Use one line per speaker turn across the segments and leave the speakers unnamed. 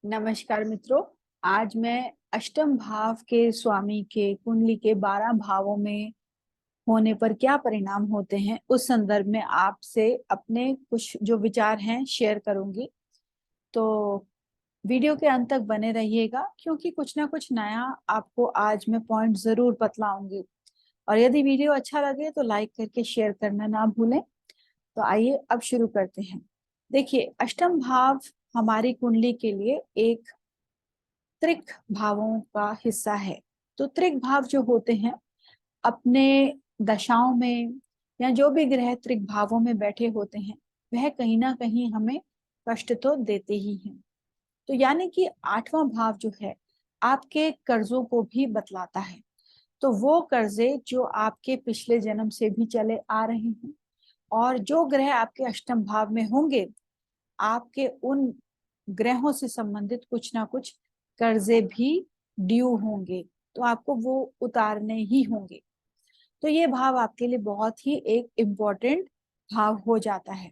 नमस्कार मित्रों। आज मैं अष्टम भाव के स्वामी के कुंडली के 12 भावों में होने पर क्या परिणाम होते हैं उस संदर्भ में आपसे अपने कुछ जो विचार हैं शेयर करूंगी। तो वीडियो के अंत तक बने रहिएगा क्योंकि कुछ ना कुछ नया आपको आज मैं पॉइंट जरूर बतलाऊंगी। और यदि वीडियो अच्छा लगे तो लाइक करके शेयर करना ना भूलें। तो आइए अब शुरू करते हैं। देखिए, अष्टम भाव हमारी कुंडली के लिए एक त्रिक भावों का हिस्सा है। तो त्रिक भाव जो होते हैं अपने दशाओं में या जो भी ग्रह त्रिक भावों में बैठे होते हैं वह कहीं ना कहीं हमें कष्ट तो देते ही हैं। तो यानी कि आठवां भाव जो है आपके कर्जों को भी बतलाता है। तो वो कर्जे जो आपके पिछले जन्म से भी चले आ रहे हैं और जो ग्रह आपके अष्टम भाव में होंगे आपके उन ग्रहों से संबंधित कुछ ना कुछ कर्जे भी ड्यू होंगे, तो आपको वो उतारने ही होंगे। तो ये भाव आपके लिए बहुत ही एक इम्पोर्टेंट भाव हो जाता है।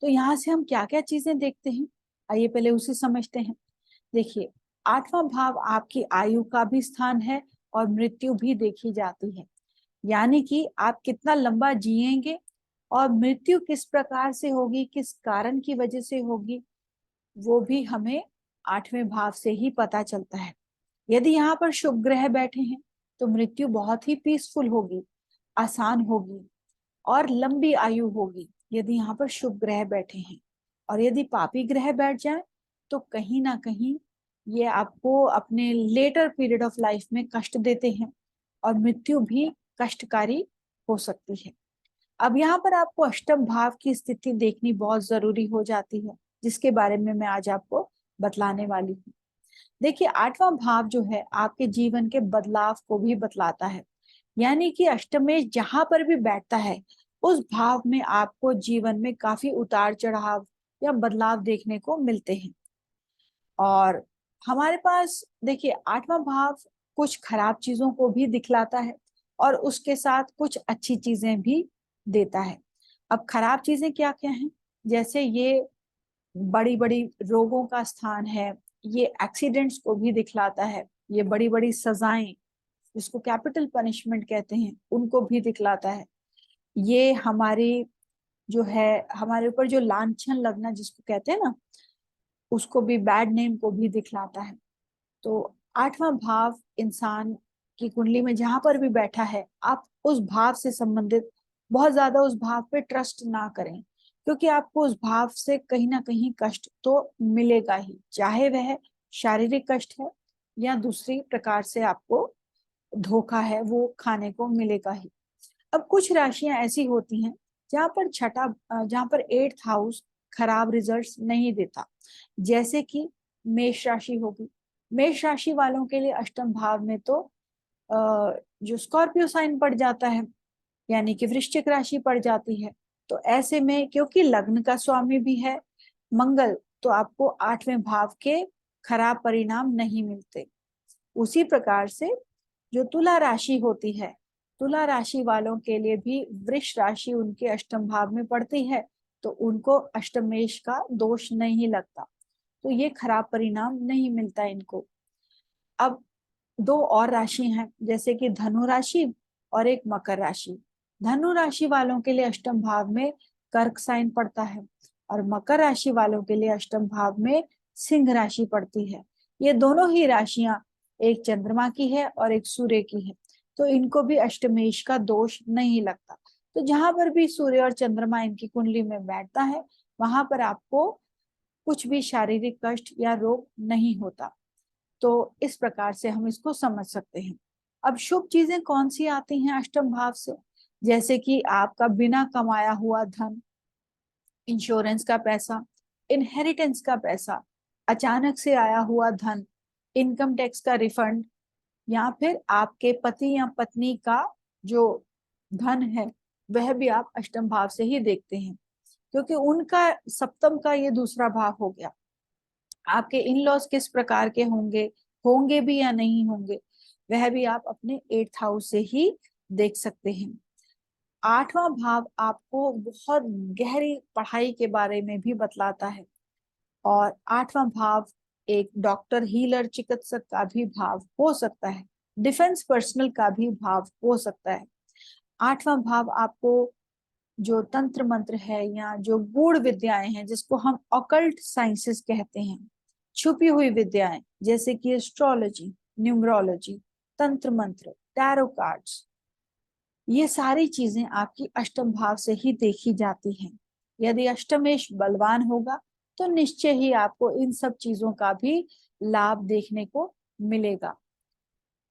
तो यहाँ से हम क्या क्या चीजें देखते हैं, आइए पहले उसे समझते हैं। देखिए, आठवां भाव आपकी आयु का भी स्थान है और मृत्यु भी देखी जाती है। यानी कि आप कितना लंबा जिएंगे और मृत्यु किस प्रकार से होगी, किस कारण की वजह से होगी, वो भी हमें आठवें भाव से ही पता चलता है। यदि यहाँ पर शुभ ग्रह बैठे हैं तो मृत्यु बहुत ही पीसफुल होगी, आसान होगी और लंबी आयु होगी यदि यहाँ पर शुभ ग्रह बैठे हैं। और यदि पापी ग्रह बैठ जाए तो कहीं ना कहीं ये आपको अपने लेटर पीरियड ऑफ लाइफ में कष्ट देते हैं और मृत्यु भी कष्टकारी हो सकती है। अब यहाँ पर आपको अष्टम भाव की स्थिति देखनी बहुत जरूरी हो जाती है, जिसके बारे में मैं आज आपको बतलाने वाली हूँ। देखिए, आठवां भाव जो है आपके जीवन के बदलाव को भी बतलाता है। यानी कि अष्टमेश जहां पर भी बैठता है उस भाव में आपको जीवन में काफी उतार चढ़ाव या बदलाव देखने को मिलते हैं। और हमारे पास देखिए आठवां भाव कुछ खराब चीजों को भी दिखलाता है और उसके साथ कुछ अच्छी चीजें भी देता है। अब खराब चीजें क्या क्या हैं, जैसे ये बड़ी बड़ी रोगों का स्थान है, ये एक्सीडेंट्स को भी दिखलाता है, ये बड़ी बड़ी सजाएं जिसको कैपिटल पनिशमेंट कहते हैं उनको भी दिखलाता है। ये हमारी जो है हमारे ऊपर जो लांछन लगना जिसको कहते हैं ना, उसको भी, बैड नेम को भी दिखलाता है। तो आठवां भाव इंसान की कुंडली में जहां पर भी बैठा है आप उस भाव से संबंधित बहुत ज्यादा उस भाव पे ट्रस्ट ना करें, क्योंकि आपको उस भाव से कहीं ना कहीं कष्ट तो मिलेगा ही, चाहे वह शारीरिक कष्ट है या दूसरी प्रकार से आपको धोखा है वो खाने को मिलेगा ही। अब कुछ राशियां ऐसी होती हैं जहां पर एट्थ हाउस खराब रिजल्ट्स नहीं देता, जैसे कि मेष राशि होगी। मेष राशि वालों के लिए अष्टम भाव में तो जो स्कॉर्पियो साइन पड़ जाता है, यानी कि वृश्चिक राशि पड़ जाती है। तो ऐसे में क्योंकि लग्न का स्वामी भी है मंगल, तो आपको आठवें भाव के खराब परिणाम नहीं मिलते। उसी प्रकार से जो तुला राशि होती है, तुला राशि वालों के लिए भी वृष राशि उनके अष्टम भाव में पड़ती है, तो उनको अष्टमेश का दोष नहीं लगता, तो ये खराब परिणाम नहीं मिलता इनको। अब दो और राशि हैं, जैसे कि धनु राशि और एक मकर राशि। धनु राशि वालों के लिए अष्टम भाव में कर्क साइन पड़ता है और मकर राशि वालों के लिए अष्टम भाव में सिंह राशि पड़ती है। ये दोनों ही राशियां एक चंद्रमा की है और एक सूर्य की है, तो इनको भी अष्टमेश का दोष नहीं लगता। तो जहां पर भी सूर्य और चंद्रमा इनकी कुंडली में बैठता है वहां पर आपको कुछ भी शारीरिक कष्ट या रोग नहीं होता। तो इस प्रकार से हम इसको समझ सकते हैं। अब शुभ चीजें कौन सी आती हैं अष्टम भाव से, जैसे कि आपका बिना कमाया हुआ धन, इंश्योरेंस का पैसा, इनहेरिटेंस का पैसा, अचानक से आया हुआ धन, इनकम टैक्स का रिफंड, या फिर आपके पति या पत्नी का जो धन है वह भी आप अष्टम भाव से ही देखते हैं, क्योंकि उनका सप्तम का ये दूसरा भाव हो गया। आपके इन लॉज किस प्रकार के होंगे, होंगे भी या नहीं होंगे, वह भी आप अपने एट्थ हाउस से ही देख सकते हैं। आठवां भाव आपको बहुत गहरी पढ़ाई के बारे में भी बतलाता है और आठवां भाव एक डॉक्टर, हीलर, चिकित्सक का भी भाव हो सकता है, डिफेंस पर्सनल का भी भाव हो सकता है। 8वां भाव आपको जो तंत्र मंत्र है या जो गूढ़ विद्याएं हैं, जिसको हम ऑकल्ट साइंसेस कहते हैं, छुपी हुई विद्याएं जैसे कि एस्ट्रोलॉजी, न्यूमरोलॉजी, तंत्र मंत्र, टैरो कार्ड्स, ये सारी चीजें आपकी अष्टम भाव से ही देखी जाती हैं। यदि अष्टमेश बलवान होगा तो निश्चय ही आपको इन सब चीजों का भी लाभ देखने को मिलेगा।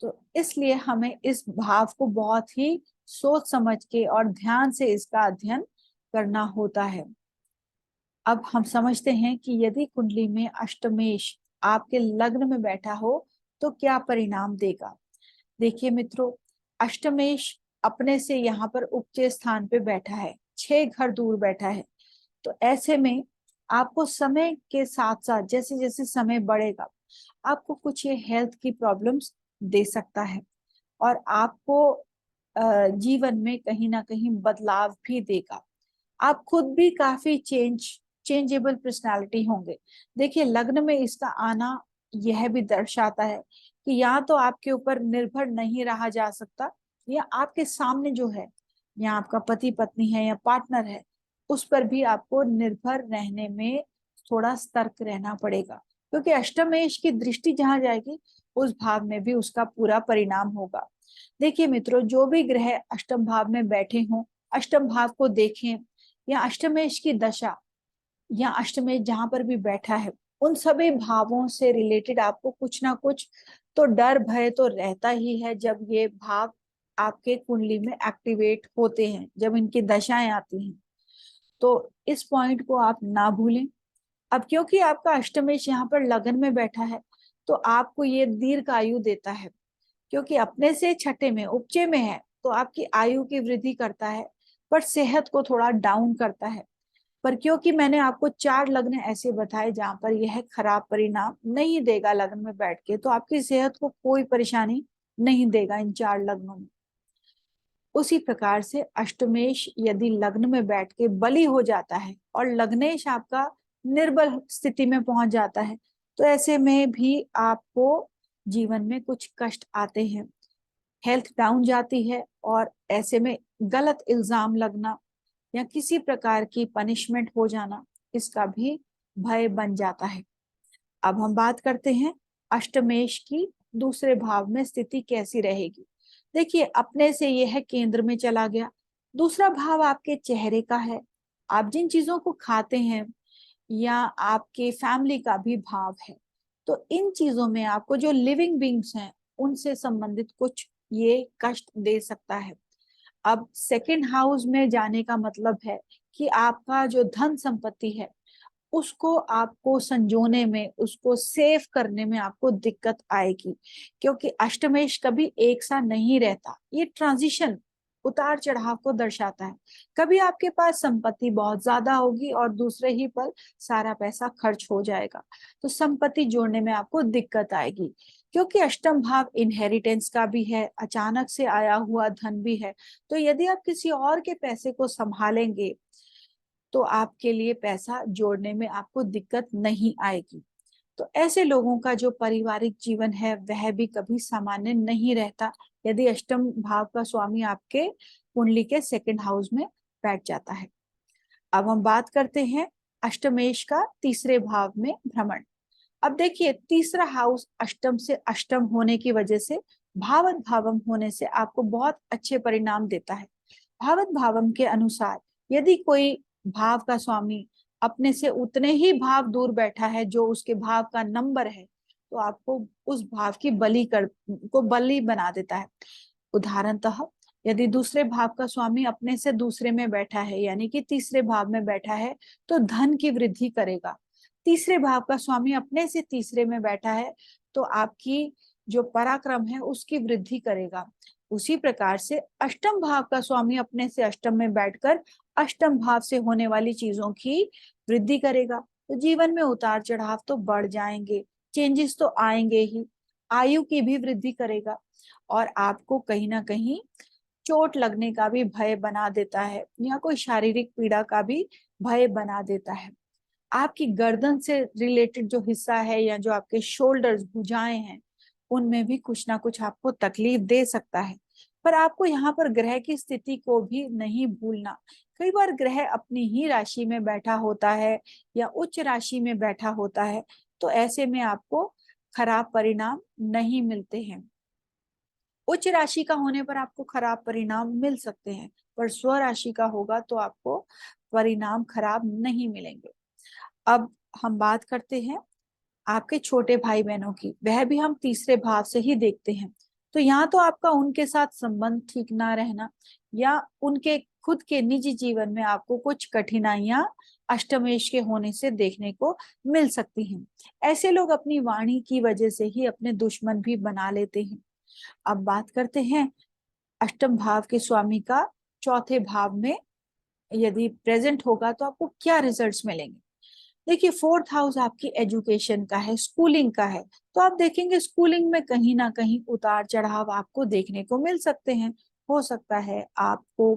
तो इसलिए हमें इस भाव को बहुत ही सोच समझ के और ध्यान से इसका अध्ययन करना होता है। अब हम समझते हैं कि यदि कुंडली में अष्टमेश आपके लग्न में बैठा हो तो क्या परिणाम देगा। देखिए मित्रों, अष्टमेश अपने से यहाँ पर उपचय स्थान पे बैठा है, 6 घर दूर बैठा है। तो ऐसे में आपको समय के साथ साथ जैसे जैसे समय बढ़ेगा आपको कुछ ये हेल्थ की प्रॉब्लम्स दे सकता है और आपको जीवन में कहीं ना कहीं बदलाव भी देगा। आप खुद भी काफी चेंजेबल पर्सनालिटी होंगे। देखिए, लग्न में इसका आना यह भी दर्शाता है कि या तो आपके ऊपर निर्भर नहीं रहा जा सकता, या आपके सामने जो है, या आपका पति पत्नी है या पार्टनर है, उस पर भी आपको निर्भर रहने में थोड़ा सतर्क रहना पड़ेगा, क्योंकि अष्टमेश की दृष्टि जहां जाएगी उस भाव में भी उसका पूरा परिणाम होगा। देखिए मित्रों, जो भी ग्रह अष्टम भाव में बैठे हों, अष्टम भाव को देखें, या अष्टमेश की दशा या अष्टमेश जहां पर भी बैठा है, उन सभी भावों से रिलेटेड आपको कुछ ना कुछ तो डर भय तो रहता ही है जब ये भाव आपके कुंडली में एक्टिवेट होते हैं, जब इनकी दशाएं आती हैं। तो इस पॉइंट को आप ना भूलें। अब क्योंकि आपका अष्टमेश यहाँ पर लगन में बैठा है तो आपको ये दीर्घ आयु देता है, क्योंकि अपने से छठे में उपचय में है तो आपकी आयु की वृद्धि करता है, पर सेहत को थोड़ा डाउन करता है। पर क्योंकि मैंने आपको 4 लग्न ऐसे बताए जहां पर यह खराब परिणाम नहीं देगा लग्न में बैठ के, तो आपकी सेहत को कोई परेशानी नहीं देगा इन 4 लग्नों में। उसी प्रकार से अष्टमेश यदि लग्न में बैठ के बली हो जाता है और लग्नेश आपका निर्बल स्थिति में पहुंच जाता है, तो ऐसे में भी आपको जीवन में कुछ कष्ट आते हैं, हेल्थ डाउन जाती है, और ऐसे में गलत इल्जाम लगना या किसी प्रकार की पनिशमेंट हो जाना, इसका भी भय बन जाता है। अब हम बात करते हैं अष्टमेश की दूसरे भाव में स्थिति कैसी रहेगी। देखिए, अपने से यह केंद्र में चला गया, दूसरा भाव आपके चेहरे का है, आप जिन चीजों को खाते हैं, या आपके फैमिली का भी भाव है। तो इन चीजों में आपको जो लिविंग बींग्स हैं उनसे संबंधित कुछ ये कष्ट दे सकता है। अब सेकंड हाउस में जाने का मतलब है कि आपका जो धन संपत्ति है उसको आपको संजोने में, उसको सेव करने में आपको दिक्कत आएगी, क्योंकि अष्टमेश कभी एक सा नहीं रहता, ये ट्रांजिशन, उतार चढ़ाव को दर्शाता है। कभी आपके पास संपत्ति बहुत ज्यादा होगी और दूसरे ही पल सारा पैसा खर्च हो जाएगा, तो संपत्ति जोड़ने में आपको दिक्कत आएगी। क्योंकि अष्टम भाव इनहेरिटेंस का भी है, अचानक से आया हुआ धन भी है, तो यदि आप किसी और के पैसे को संभालेंगे तो आपके लिए पैसा जोड़ने में आपको दिक्कत नहीं आएगी। तो ऐसे लोगों का जो पारिवारिक जीवन है वह भी कभी सामान्य नहीं रहता, यदि अष्टम भाव का स्वामी आपके कुंडली के सेकंड हाउस में बैठ जाता है। अब हम बात करते हैं अष्टमेश का तीसरे भाव में भ्रमण। अब देखिए, तीसरा हाउस अष्टम से अष्टम होने की वजह से भावत भावम होने से आपको बहुत अच्छे परिणाम देता है। भावत भावम के अनुसार यदि कोई भाव का स्वामी अपने से उतने ही भाव दूर बैठा है जो उसके भाव का नंबर है, तो आपको उस भाव की बलि बना देता है। उदाहरणतः यदि दूसरे भाव का स्वामी अपने से दूसरे में बैठा है, यानी कि तीसरे भाव में बैठा है, तो धन की वृद्धि करेगा। तीसरे भाव का स्वामी अपने से तीसरे में बैठा है तो आपकी जो पराक्रम है उसकी वृद्धि करेगा। उसी प्रकार से अष्टम भाव का स्वामी अपने से अष्टम में बैठकर अष्टम भाव से होने वाली चीजों की वृद्धि करेगा। तो जीवन में उतार चढ़ाव तो बढ़ जाएंगे, चेंजेस तो आएंगे ही, आयु की भी वृद्धि करेगा, और आपको कहीं ना कहीं चोट लगने का भी भय बना देता है, या कोई शारीरिक पीड़ा का भी भय बना देता है। आपकी गर्दन से रिलेटेड जो हिस्सा है या जो आपके शोल्डर्स, भुजाएं हैं, उनमें भी कुछ ना कुछ आपको तकलीफ दे सकता है। पर आपको यहाँ पर ग्रह की स्थिति को भी नहीं भूलना। कई बार ग्रह अपनी ही राशि में बैठा होता है या उच्च राशि में बैठा होता है, तो ऐसे में आपको खराब परिणाम नहीं मिलते हैं। उच्च राशि का होने पर आपको खराब परिणाम मिल सकते हैं, पर स्व राशि का होगा तो आपको परिणाम खराब नहीं मिलेंगे। अब हम बात करते हैं आपके छोटे भाई बहनों की, वह भी हम तीसरे भाव से ही देखते हैं। तो यहाँ तो आपका उनके साथ संबंध ठीक ना रहना या उनके खुद के निजी जीवन में आपको कुछ कठिनाइयां अष्टमेश के होने से देखने को मिल सकती हैं। ऐसे लोग अपनी वाणी की वजह से ही अपने दुश्मन भी बना लेते हैं। अब बात करते हैं अष्टम भाव के स्वामी का चौथे भाव में यदि प्रेजेंट होगा तो आपको क्या रिजल्ट्स मिलेंगे। देखिए, फोर्थ हाउस आपकी एजुकेशन का है, स्कूलिंग का है। तो आप देखेंगे स्कूलिंग में कहीं ना कहीं उतार चढ़ाव आपको देखने को मिल सकते हैं। हो सकता है आपको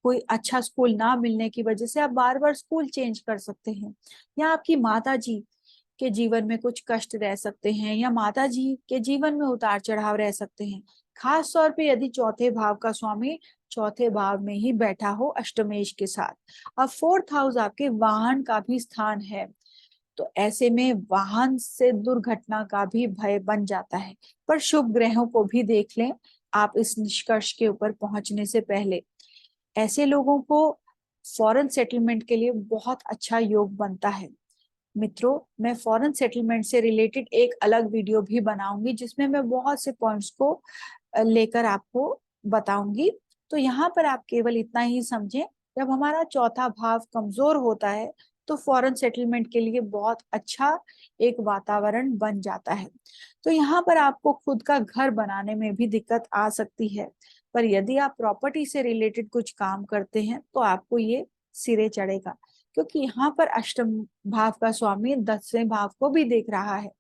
कोई अच्छा स्कूल ना मिलने की वजह से आप बार बार स्कूल चेंज कर सकते हैं, या आपकी माता जी के जीवन में कुछ कष्ट रह सकते हैं, या माता जी के जीवन में उतार चढ़ाव रह सकते हैं। खास तौर पे यदि चौथे भाव का स्वामी चौथे भाव में ही बैठा हो अष्टमेश के साथ। अब फोर्थ हाउस आपके वाहन का भी स्थान है, तो ऐसे में वाहन से दुर्घटना का भी भय बन जाता है। पर शुभ ग्रहों को भी देख लें आप इस निष्कर्ष के ऊपर पहुंचने से पहले। ऐसे लोगों को फॉरेन सेटलमेंट के लिए बहुत अच्छा योग बनता है। मित्रों, मैं फॉरेन सेटलमेंट से रिलेटेड एक अलग वीडियो भी बनाऊंगी जिसमें मैं बहुत से पॉइंट्स को लेकर आपको बताऊंगी। तो यहाँ पर आप केवल इतना ही समझें, जब हमारा चौथा भाव कमजोर होता है तो फॉरेन सेटलमेंट के लिए बहुत अच्छा एक वातावरण बन जाता है। तो यहाँ पर आपको खुद का घर बनाने में भी दिक्कत आ सकती है, पर यदि आप प्रॉपर्टी से रिलेटेड कुछ काम करते हैं तो आपको ये सिरे चढ़ेगा, क्योंकि यहाँ पर अष्टम भाव का स्वामी 10वें भाव को भी देख रहा है।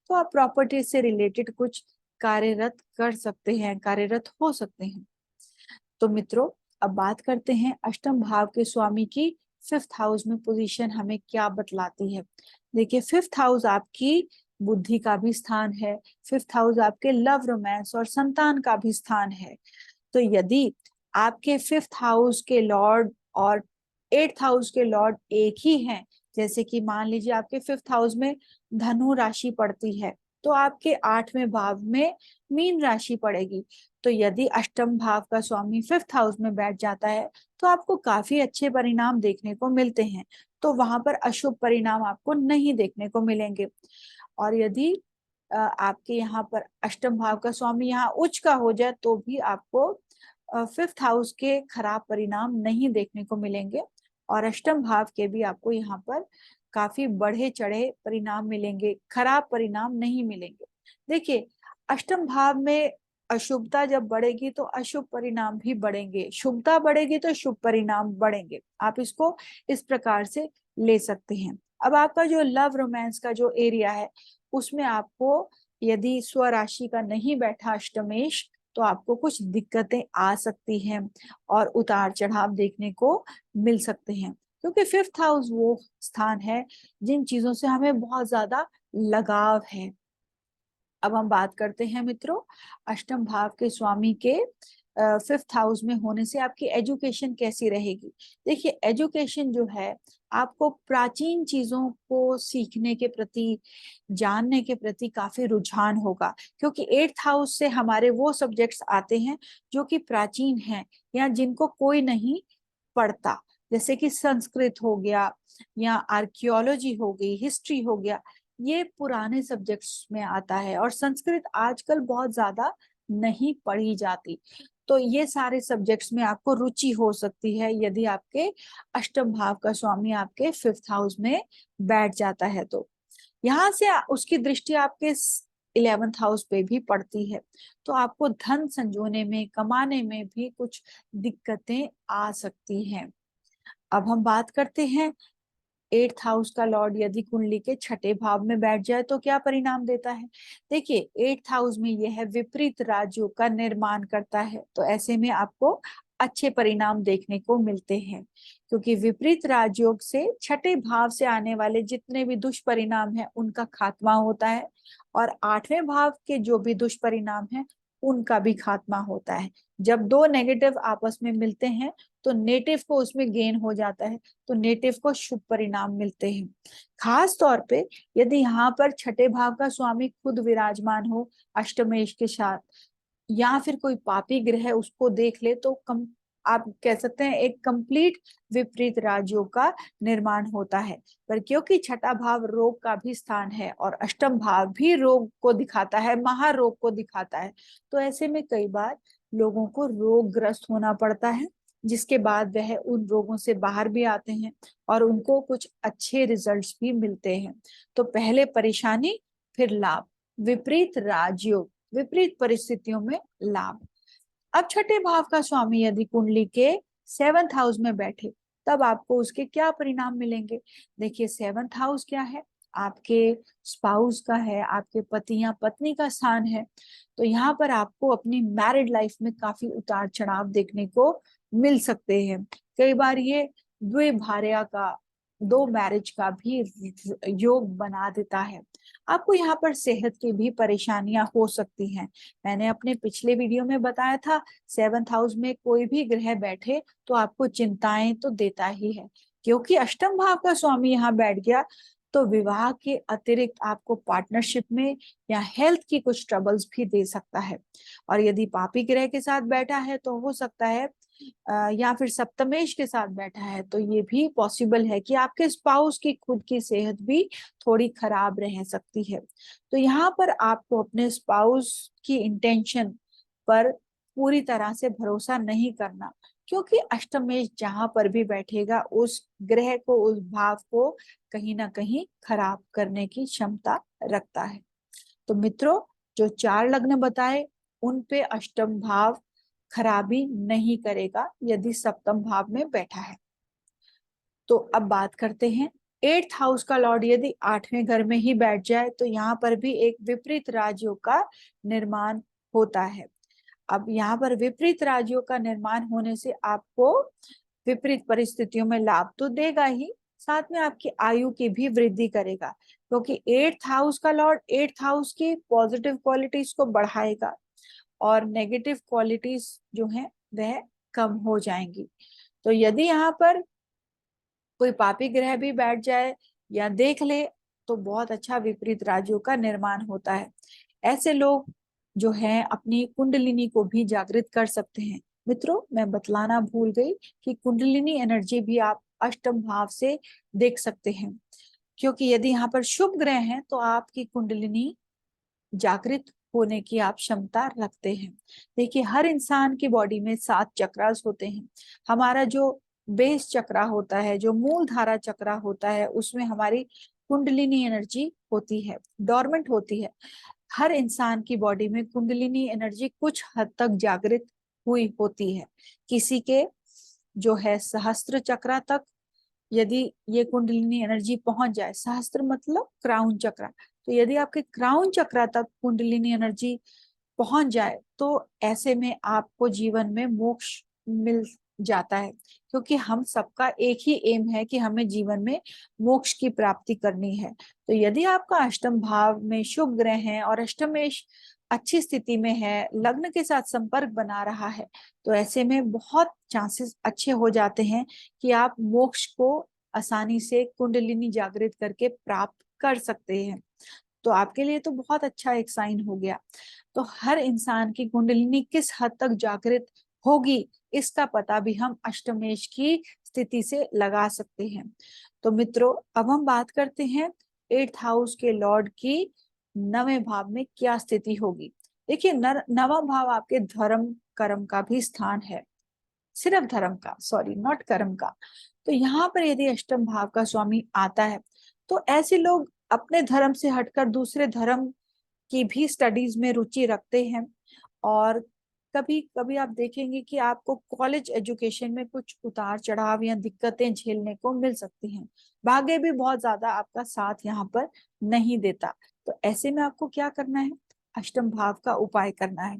तो आप प्रॉपर्टी से रिलेटेड कुछ कार्यरत कर सकते हैं, कार्यरत हो सकते हैं। तो मित्रों, अब बात करते हैं अष्टम भाव के स्वामी की फिफ्थ हाउस में पोजीशन हमें क्या बतलाती है। देखिए, फिफ्थ हाउस आपकी बुद्धि का भी स्थान है, फिफ्थ हाउस आपके लव, रोमांस और संतान का भी स्थान है। तो यदि आपके फिफ्थ हाउस के लॉर्ड और एट्थ हाउस के लॉर्ड एक ही हैं, जैसे कि मान लीजिए आपके फिफ्थ हाउस में धनु राशि पड़ती है, तो आपके 8वें भाव में मीन राशि पड़ेगी। तो यदि अष्टम भाव का स्वामी फिफ्थ हाउस में बैठ जाता है तो आपको काफी अच्छे परिणाम देखने को मिलते हैं। तो वहां पर अशुभ परिणाम आपको नहीं देखने को मिलेंगे। और यदि आपके यहाँ पर अष्टम भाव का स्वामी यहाँ उच्च का हो जाए तो भी आपको फिफ्थ हाउस के खराब परिणाम नहीं देखने को मिलेंगे, और अष्टम भाव के भी आपको यहाँ पर काफी बढ़े चढ़े परिणाम मिलेंगे, खराब परिणाम नहीं मिलेंगे। देखिए, अष्टम भाव में अशुभता जब बढ़ेगी तो अशुभ परिणाम भी बढ़ेंगे, शुभता बढ़ेगी तो शुभ परिणाम बढ़ेंगे। आप इसको इस प्रकार से ले सकते हैं। अब आपका जो लव रोमांस का जो एरिया है उसमें आपको यदि स्वराशि का नहीं बैठा अष्टमेश तो आपको कुछ दिक्कतें आ सकती हैं और उतार चढ़ाव देखने को मिल सकते हैं, क्योंकि फिफ्थ हाउस वो स्थान है जिन चीजों से हमें बहुत ज्यादा लगाव है। अब हम बात करते हैं मित्रों अष्टम भाव के स्वामी के फिफ्थ हाउस में होने से आपकी एजुकेशन कैसी रहेगी। देखिए, एजुकेशन जो है आपको प्राचीन चीजों को सीखने के प्रति, जानने के प्रति काफी रुझान होगा, क्योंकि एट्थ हाउस से हमारे वो सब्जेक्ट्स आते हैं जो कि प्राचीन हैं या जिनको कोई नहीं पढ़ता, जैसे कि संस्कृत हो गया या आर्कियोलॉजी हो गई, हिस्ट्री हो गया। ये पुराने सब्जेक्ट्स में आता है और संस्कृत आजकल बहुत ज्यादा नहीं पढ़ी जाती। तो ये सारे सब्जेक्ट्स में आपको रुचि हो सकती है यदि आपके अष्टम भाव का स्वामी आपके फिफ्थ हाउस में बैठ जाता है। तो यहाँ से उसकी दृष्टि आपके 11th हाउस पे भी पड़ती है, तो आपको धन संजोने में, कमाने में भी कुछ दिक्कतें आ सकती हैं। अब हम बात करते हैं 8th हाउस का लॉर्ड यदि कुंडली के छठे भाव में बैठ जाए तो क्या परिणाम देता है। देखिए, 8th हाउस में यह विपरीत राज्यों का निर्माण करता है, तो ऐसे में आपको अच्छे परिणाम देखने को मिलते हैं, क्योंकि विपरीत राजयोग से छठे भाव से आने वाले जितने भी दुष्परिणाम हैं उनका खात्मा होता है, और आठवें भाव के जो भी दुष्परिणाम हैं उनका भी खात्मा होता है। जब दो नेगेटिव आपस में मिलते हैं तो नेटिव को उसमें गेन हो जाता है, तो नेटिव को शुभ परिणाम मिलते हैं। खास तौर पे यदि यहाँ पर छठे भाव का स्वामी खुद विराजमान हो अष्टमेश के साथ, या फिर कोई पापी ग्रह उसको देख ले, तो आप कह सकते हैं एक कंप्लीट विपरीत राजयोग का निर्माण होता है। पर क्योंकि छठा भाव रोग का भी स्थान है और अष्टम भाव भी रोग को दिखाता है, महारोग को दिखाता है, तो ऐसे में कई बार लोगों को रोगग्रस्त होना पड़ता है, जिसके बाद वह उन रोगों से बाहर भी आते हैं और उनको कुछ अच्छे रिजल्ट्स भी मिलते हैं। तो पहले परेशानी, फिर लाभ। विपरीत राजयोग, विपरीत परिस्थितियों में लाभ। अब छठे भाव का स्वामी यदि कुंडली के 7th हाउस में बैठे, तब आपको उसके क्या परिणाम मिलेंगे। देखिए 7th हाउस क्या है, आपके स्पाउस का है, आपके पति या पत्नी का स्थान है। तो यहाँ पर आपको अपनी मैरिड लाइफ में काफी उतार चढ़ाव देखने को मिल सकते हैं। कई बार ये द्विभार्या का, दो मैरिज का भी योग बना देता है। आपको यहाँ पर सेहत की भी परेशानियां हो सकती हैं। मैंने अपने पिछले वीडियो में बताया था 7th हाउस में कोई भी ग्रह बैठे तो आपको चिंताएं तो देता ही है, क्योंकि अष्टम भाव का स्वामी यहाँ बैठ गया तो विवाह के अतिरिक्त आपको पार्टनरशिप में या हेल्थ की कुछ ट्रबल्स भी दे सकता है। और यदि पापी ग्रह के साथ बैठा है तो हो सकता है या फिर सप्तमेश के साथ बैठा है तो ये भी पॉसिबल है कि आपके स्पाउस की खुद की सेहत भी थोड़ी खराब रह सकती है। तो यहाँ पर आपको अपने स्पाउस की इंटेंशन पर पूरी तरह से भरोसा नहीं करना, क्योंकि अष्टमेश जहां पर भी बैठेगा उस ग्रह को, उस भाव को कहीं ना कहीं खराब करने की क्षमता रखता है। तो मित्रों, जो 4 लग्न बताए उन पे अष्टम भाव खराबी नहीं करेगा यदि सप्तम भाव में बैठा है। तो अब बात करते हैं 8th हाउस का लॉर्ड यदि 8वें घर में ही बैठ जाए तो यहाँ पर भी एक विपरीत राजयोग का निर्माण होता है। अब यहाँ पर विपरीत राजयोग का निर्माण होने से आपको विपरीत परिस्थितियों में लाभ तो देगा ही, साथ में आपकी आयु की भी वृद्धि करेगा, क्योंकि 8th हाउस का लॉर्ड 8th हाउस की पॉजिटिव क्वालिटीज को बढ़ाएगा और नेगेटिव क्वालिटीज जो है वह कम हो जाएंगी। तो यदि यहाँ पर कोई पापी ग्रह भी बैठ जाए या देख ले तो बहुत अच्छा विपरीत राजयोग का निर्माण होता है। ऐसे लोग जो हैं अपनी कुंडलिनी को भी जागृत कर सकते हैं। मित्रों, मैं बतलाना भूल गई कि कुंडलिनी एनर्जी भी आप अष्टम भाव से देख सकते हैं, क्योंकि यदि यहाँ पर शुभ ग्रह हैं तो आपकी कुंडलिनी जागृत होने की आप क्षमता रखते हैं। देखिए हर इंसान की बॉडी में 7 चक्रास होते हैं। हमारा जो बेस चक्रा होता है, जो मूल धारा चक्रा होता है, उसमें हमारी कुंडलिनी एनर्जी होती है, डोरमेंट होती है। हर इंसान की बॉडी में कुंडलिनी एनर्जी कुछ हद तक जागृत हुई होती है। किसी के जो है सहस्त्र चक्रा तक यदि ये कुंडलिनी एनर्जी पहुंच जाए, सहस्त्र मतलब क्राउन चक्रा, तो यदि आपके क्राउन चक्रा तक कुंडलिनी एनर्जी पहुंच जाए तो ऐसे में आपको जीवन में मोक्ष मिल जाता है, क्योंकि हम सबका एक ही एम है कि हमें जीवन में मोक्ष की प्राप्ति करनी है। तो यदि आपका अष्टम भाव में शुभ ग्रह है और अष्टमेश अच्छी स्थिति में है, लग्न के साथ संपर्क बना रहा है, तो ऐसे में बहुत चांसेस अच्छे हो जाते हैं कि आप मोक्ष को आसानी से कुंडलिनी जागृत करके प्राप्त कर सकते हैं। तो आपके लिए तो बहुत अच्छा एक साइन हो गया। तो हर इंसान की कुंडलिनी किस हद तक जागृत होगी इसका पता भी हम अष्टमेश की स्थिति से लगा सकते हैं। तो मित्रों, अब हम बात करते हैं 8th हाउस के लॉर्ड की 9वें भाव में क्या स्थिति होगी। देखिए 9वां भाव आपके धर्म कर्म का भी स्थान है, सिर्फ धर्म का, सॉरी नॉट कर्म का। तो यहाँ पर यदि अष्टम भाव का स्वामी आता है तो ऐसे लोग अपने धर्म से हटकर दूसरे धर्म की भी स्टडीज में रुचि रखते हैं। और कभी कभी आप देखेंगे कि आपको कॉलेज एजुकेशन में कुछ उतार चढ़ाव या दिक्कतें झेलने को मिल सकती हैं। भाग्य भी बहुत ज्यादा आपका साथ यहाँ पर नहीं देता। तो ऐसे में आपको क्या करना है, अष्टम भाव का उपाय करना है।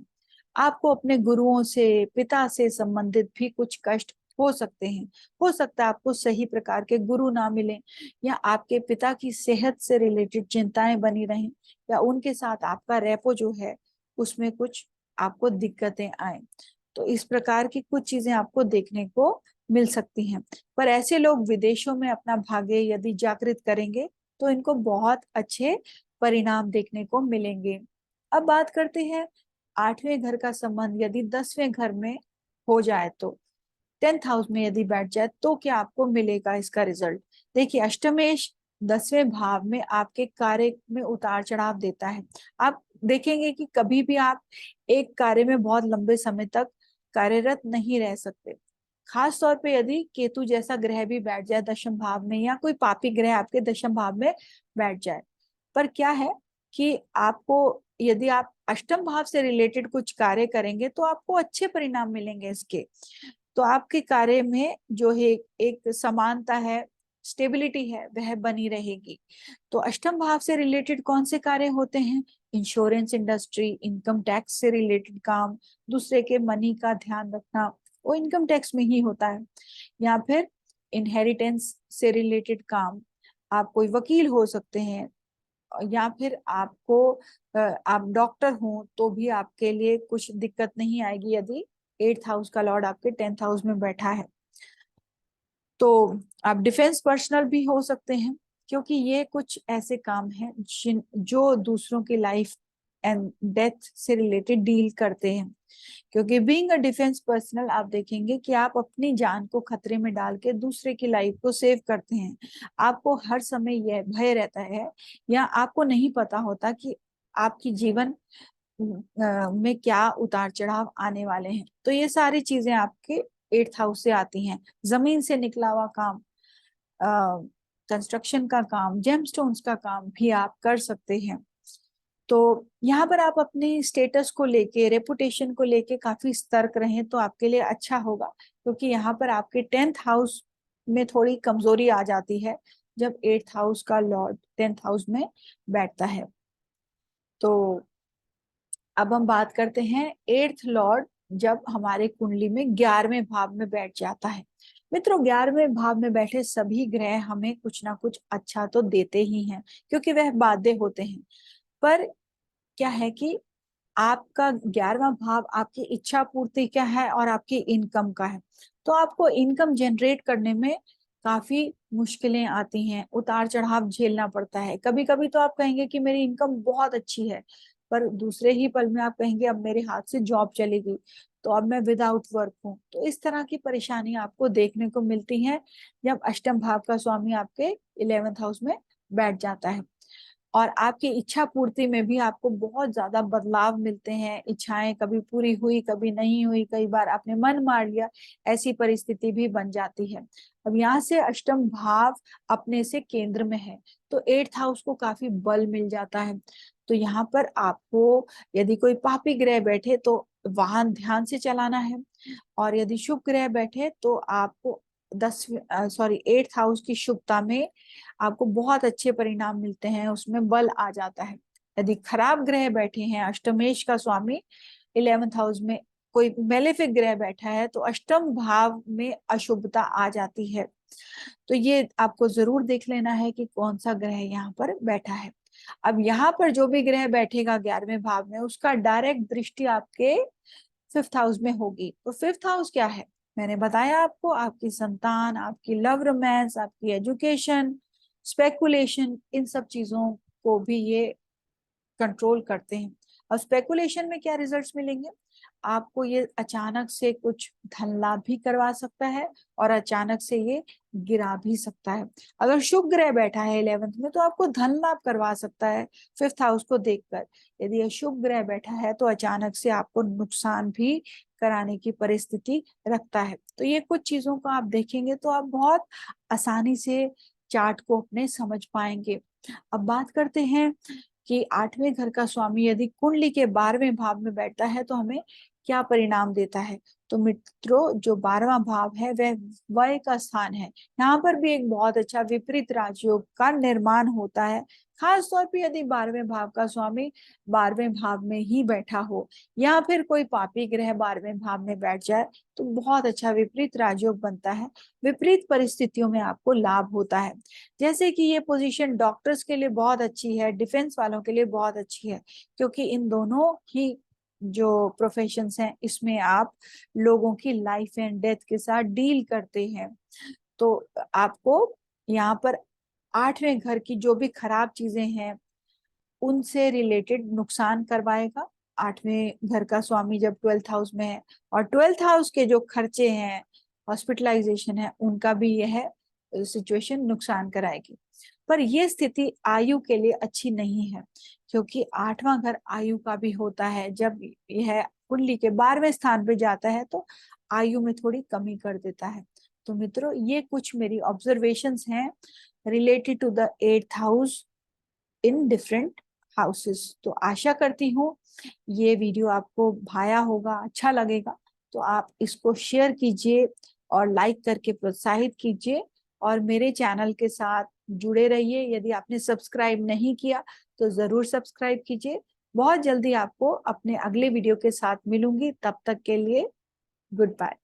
आपको अपने गुरुओं से, पिता से संबंधित भी कुछ कष्ट हो सकते हैं। हो सकता है आपको सही प्रकार के गुरु ना मिले, या आपके पिता की सेहत से रिलेटेड चिंताएं बनी रहें, या उनके साथ आपका रेपो जो है उसमें कुछ आपको दिक्कतें आए। तो इस प्रकार की कुछ चीजें आपको देखने को मिल सकती हैं। पर ऐसे लोग विदेशों में अपना भाग्य यदि जागृत करेंगे तो इनको बहुत अच्छे परिणाम देखने को मिलेंगे। अब बात करते हैं 8वें घर का संबंध यदि 10वें घर में हो जाए, तो 10th हाउस में यदि बैठ जाए तो क्या आपको मिलेगा इसका रिजल्ट। देखिए, अष्टमेश 10वें भाव में आपके कार्य में उतार चढ़ाव देता है। आप देखेंगे कि कभी भी आप एक कार्य में बहुत लंबे समय तक कार्यरत नहीं रह सकते। खास तौर पे यदि केतु जैसा ग्रह भी बैठ जाए दशम भाव में, या कोई पापी ग्रह आपके दशम भाव में बैठ जाए। पर क्या है कि आपको, यदि आप अष्टम भाव से रिलेटेड कुछ कार्य करेंगे तो आपको अच्छे परिणाम मिलेंगे इसके। तो आपके कार्य में जो है एक समानता है, स्टेबिलिटी है, वह बनी रहेगी। तो अष्टम भाव से रिलेटेड कौन से कार्य होते हैं? इंश्योरेंस इंडस्ट्री, इनकम टैक्स से रिलेटेड काम, दूसरे के मनी का ध्यान रखना, वो इनकम टैक्स में ही होता है। या फिर इनहेरिटेंस से रिलेटेड काम, आप कोई वकील हो सकते हैं, या फिर आपको आप डॉक्टर हो तो भी आपके लिए कुछ दिक्कत नहीं आएगी यदि 8th हाउस का लॉर्ड आपके 10th हाउस में बैठा है। तो आप डिफेंस पर्सनल भी हो सकते हैं, क्योंकि ये कुछ ऐसे काम हैं जो दूसरों की लाइफ एंड डेथ से रिलेटेड डील करते हैं। क्योंकि बीइंग अ डिफेंस पर्सनल, आप देखेंगे कि आप अपनी जान को खतरे में डाल के दूसरे की लाइफ को सेव करते हैं। आपको हर समय यह भय रहता है, या आपको नहीं पता होता कि आपकी जीवन में क्या उतार चढ़ाव आने वाले हैं। तो ये सारी चीजें आपके 8th हाउस से आती हैं। जमीन से निकला हुआ काम, कंस्ट्रक्शन का काम, जेमस्टोन्स का काम भी आप कर सकते हैं। तो यहाँ पर आप अपने स्टेटस को लेके, रेपुटेशन को लेके काफी सतर्क रहें तो आपके लिए अच्छा होगा। क्योंकि यहाँ पर आपके 10th हाउस में थोड़ी कमजोरी आ जाती है जब 8th हाउस का लॉर्ड 10th हाउस में बैठता है। तो अब हम बात करते हैं 8th लॉर्ड जब हमारे कुंडली में 11वें भाव में बैठ जाता है। मित्रों, 11वें भाव में बैठे सभी ग्रह हमें कुछ ना कुछ अच्छा तो देते ही हैं, क्योंकि वह बाध्य होते हैं। पर क्या है कि आपका 11वां भाव आपकी इच्छा पूर्ति क्या है और आपकी इनकम का है। तो आपको इनकम जनरेट करने में काफी मुश्किलें आती हैं, उतार चढ़ाव झेलना पड़ता है। कभी कभी तो आप कहेंगे कि मेरी इनकम बहुत अच्छी है, पर दूसरे ही पल में आप कहेंगे अब मेरे हाथ से जॉब चली गई, तो अब मैं विदाउट वर्क हूँ। तो इस तरह की परेशानी आपको देखने को मिलती है जब अष्टम भाव का स्वामी आपके 11th हाउस में बैठ जाता है। और आपकी इच्छा पूर्ति में भी आपको बहुत ज्यादा बदलाव मिलते हैं। इच्छाएं कभी पूरी हुई, कभी नहीं हुई, कई बार आपने मन मार लिया, ऐसी परिस्थिति भी बन जाती है। अब यहाँ से अष्टम भाव अपने से केंद्र में है, तो 8th हाउस को काफी बल मिल जाता है। तो यहाँ पर आपको यदि कोई पापी ग्रह बैठे तो वाहन ध्यान से चलाना है, और यदि शुभ ग्रह बैठे तो आपको 8th हाउस की शुभता में आपको बहुत अच्छे परिणाम मिलते हैं, उसमें बल आ जाता है। यदि खराब ग्रह बैठे हैं, अष्टमेश का स्वामी 11th हाउस में कोई मेलेफिक ग्रह बैठा है, तो अष्टम भाव में अशुभता आ जाती है। तो ये आपको जरूर देख लेना है कि कौन सा ग्रह यहाँ पर बैठा है। अब यहाँ पर जो भी ग्रह बैठेगा 11वें भाव में, उसका डायरेक्ट दृष्टि आपके 5th हाउस में होगी। तो 5th हाउस क्या है? मैंने बताया आपको, आपकी संतान, आपकी लव रोमांस, आपकी एजुकेशन, स्पेकुलेशन, इन सब चीजों को भी ये कंट्रोल करते हैं। अब स्पेकुलेशन में क्या रिजल्ट्स मिलेंगे? आपको ये अचानक से कुछ धन लाभ भी करवा सकता है, और अचानक से ये गिरा भी सकता है। अगर शुभ ग्रह बैठा है 11th में तो आपको धन लाभ करवा सकता है 5th हाउस को देखकर। यदि अशुभ ग्रह बैठा है तो अचानक से आपको नुकसान भी कराने की परिस्थिति रखता है। तो ये कुछ चीजों को आप देखेंगे तो आप बहुत आसानी से चार्ट को अपने समझ पाएंगे। अब बात करते हैं कि 8वें घर का स्वामी यदि कुंडली के 12वें भाव में बैठता है तो हमें क्या परिणाम देता है। तो मित्रों, जो 12वां भाव है वह व्यय का स्थान है। यहाँ पर भी एक बहुत अच्छा विपरीत राजयोग का निर्माण होता है, खास तौर पे यदि 12वें भाव का स्वामी 12वें भाव में ही बैठा हो, या फिर कोई पापी ग्रह 12वें भाव में बैठ जाए, तो बहुत अच्छा विपरीत राजयोग बनता है। विपरीत परिस्थितियों में आपको लाभ होता है। जैसे कि ये पोजीशन डॉक्टर्स के लिए बहुत अच्छी है, डिफेंस वालों के लिए बहुत अच्छी है, क्योंकि इन दोनों ही जो प्रोफेशंस हैं इसमें आप लोगों की लाइफ एंड डेथ के साथ डील करते हैं। तो आपको यहाँ पर 8वें घर की जो भी खराब चीजें हैं उनसे रिलेटेड नुकसान करवाएगा। 8वें घर का स्वामी जब 12th हाउस में है, और 12th हाउस के जो खर्चे हैं, हॉस्पिटलाइजेशन है, उनका भी यह सिचुएशन नुकसान कराएगी। पर यह स्थिति आयु के लिए अच्छी नहीं है, क्योंकि 8वां घर आयु का भी होता है। जब यह कुंडली के 12वें स्थान पे जाता है तो आयु में थोड़ी कमी कर देता है। तो मित्रों, ये कुछ मेरी ऑब्जर्वेशंस हैं related to the 8th house in different houses. तो आशा करती हूँ ये वीडियो आपको भाया होगा, अच्छा लगेगा। तो आप इसको शेयर कीजिए और लाइक करके प्रोत्साहित कीजिए, और मेरे चैनल के साथ जुड़े रहिए। यदि आपने सब्सक्राइब नहीं किया तो जरूर सब्सक्राइब कीजिए। बहुत जल्दी आपको अपने अगले वीडियो के साथ मिलूंगी, तब तक के लिए गुड बाय।